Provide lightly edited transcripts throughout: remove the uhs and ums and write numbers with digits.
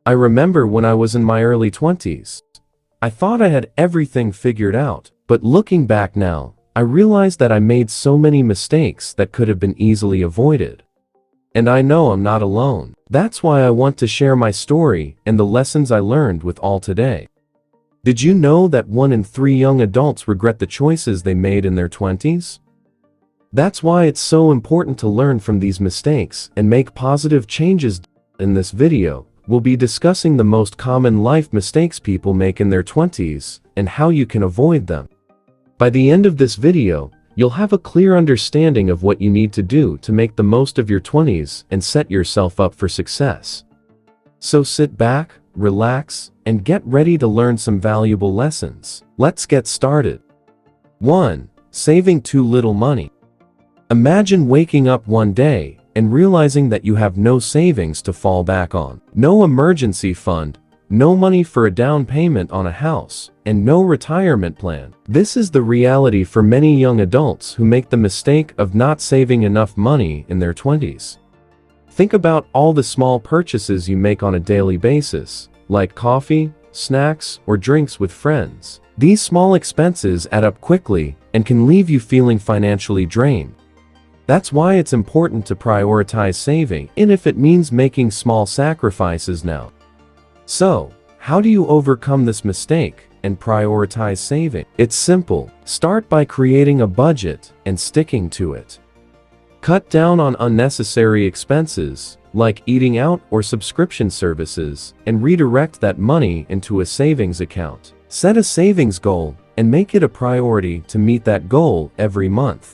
I remember when I was in my early 20s. I thought I had everything figured out, but looking back now, I realized that I made so many mistakes that could have been easily avoided. And I know I'm not alone. That's why I want to share my story and the lessons I learned with all today. Did you know that 1 in 3 young adults regret the choices they made in their 20s? That's why it's so important to learn from these mistakes and make positive changes. In this video, we'll be discussing the most common life mistakes people make in their 20s and how you can avoid them. By the end of this video, you'll have a clear understanding of what you need to do to make the most of your 20s and set yourself up for success. So sit back, relax, and get ready to learn some valuable lessons. Let's get started. 1. Saving too little money. Imagine waking up one day and realizing that you have no savings to fall back on. No emergency fund, no money for a down payment on a house, and no retirement plan. This is the reality for many young adults who make the mistake of not saving enough money in their 20s. Think about all the small purchases you make on a daily basis, like coffee, snacks, or drinks with friends. These small expenses add up quickly and can leave you feeling financially drained. That's why it's important to prioritize saving, even if it means making small sacrifices now. So, how do you overcome this mistake and prioritize saving? It's simple. Start by creating a budget and sticking to it. Cut down on unnecessary expenses, like eating out or subscription services, and redirect that money into a savings account. Set a savings goal and make it a priority to meet that goal every month.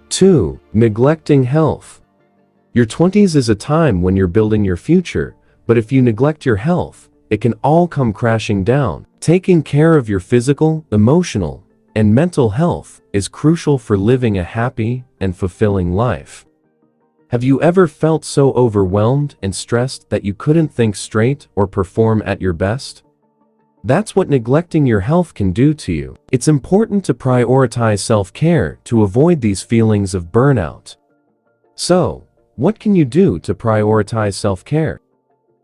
2. Neglecting health. Your 20s is a time when you're building your future, but if you neglect your health, it can all come crashing down. Taking care of your physical, emotional, and mental health is crucial for living a happy and fulfilling life. Have you ever felt so overwhelmed and stressed that you couldn't think straight or perform at your best? That's what neglecting your health can do to you. It's important to prioritize self-care to avoid these feelings of burnout. So, what can you do to prioritize self-care?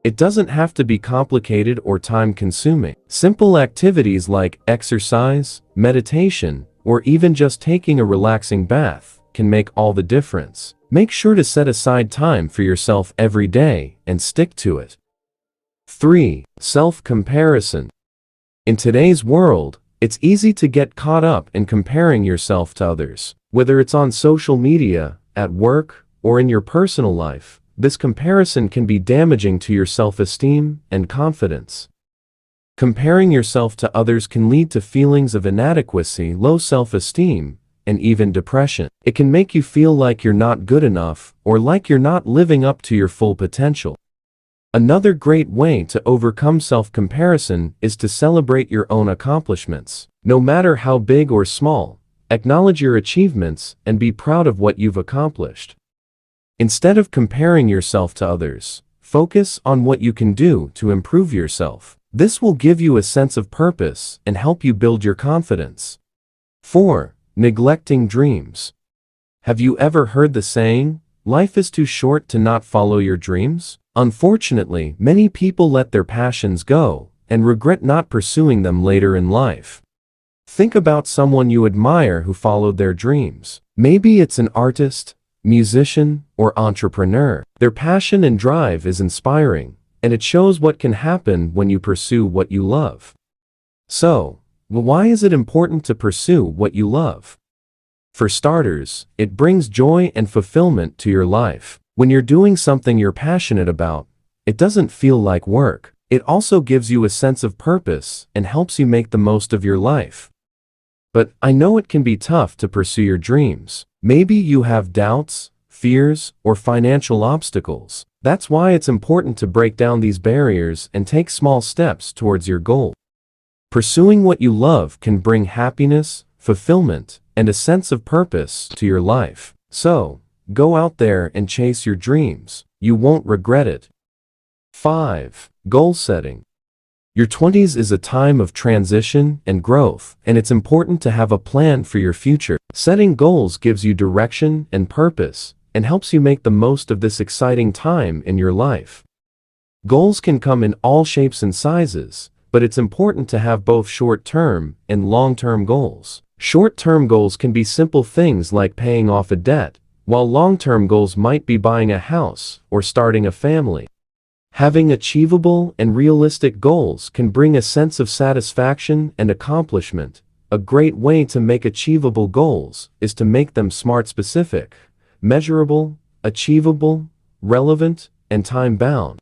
It doesn't have to be complicated or time-consuming. Simple activities like exercise, meditation, or even just taking a relaxing bath can make all the difference. Make sure to set aside time for yourself every day and stick to it. 3. Self-comparison. In today's world, it's easy to get caught up in comparing yourself to others. Whether it's on social media, at work, or in your personal life, this comparison can be damaging to your self-esteem and confidence. Comparing yourself to others can lead to feelings of inadequacy, low self-esteem, and even depression. It can make you feel like you're not good enough or like you're not living up to your full potential. Another great way to overcome self-comparison is to celebrate your own accomplishments. No matter how big or small, acknowledge your achievements and be proud of what you've accomplished. Instead of comparing yourself to others, focus on what you can do to improve yourself. This will give you a sense of purpose and help you build your confidence. 4. Neglecting dreams. Have you ever heard the saying, "Life is too short to not follow your dreams"? Unfortunately, many people let their passions go and regret not pursuing them later in life. Think about someone you admire who followed their dreams. Maybe it's an artist, musician, or entrepreneur. Their passion and drive is inspiring, and it shows what can happen when you pursue what you love. So, why is it important to pursue what you love? For starters, it brings joy and fulfillment to your life. When you're doing something you're passionate about, it doesn't feel like work. It also gives you a sense of purpose and helps you make the most of your life. But I know it can be tough to pursue your dreams. Maybe you have doubts, fears, or financial obstacles. That's why it's important to break down these barriers and take small steps towards your goal. Pursuing what you love can bring happiness, fulfillment, and a sense of purpose to your life. So, go out there and chase your dreams. You won't regret it. 5. Goal setting. Your 20s is a time of transition and growth, and it's important to have a plan for your future. Setting goals gives you direction and purpose, and helps you make the most of this exciting time in your life. Goals can come in all shapes and sizes, but it's important to have both short-term and long-term goals. Short-term goals can be simple things like paying off a debt, while long-term goals might be buying a house or starting a family. Having achievable and realistic goals can bring a sense of satisfaction and accomplishment. A great way to make achievable goals is to make them SMART specific, measurable, achievable, relevant, and time-bound.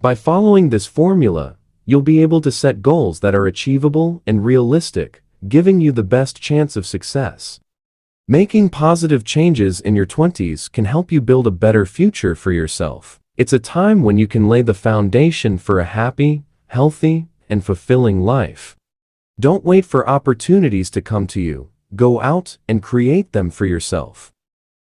By following this formula, you'll be able to set goals that are achievable and realistic, giving you the best chance of success. Making positive changes in your 20s can help you build a better future for yourself. It's a time when you can lay the foundation for a happy, healthy, and fulfilling life. Don't wait for opportunities to come to you. Go out and create them for yourself.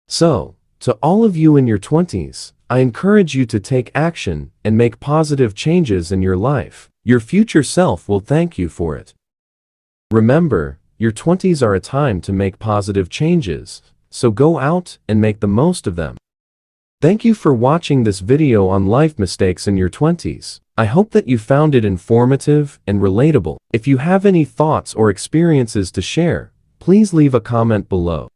So, to all of you in your 20s, I encourage you to take action and make positive changes in your life. Your future self will thank you for it. Remember, your 20s are a time to make positive changes, so go out and make the most of them. Thank you for watching this video on life mistakes in your 20s. I hope that you found it informative and relatable. If you have any thoughts or experiences to share, please leave a comment below.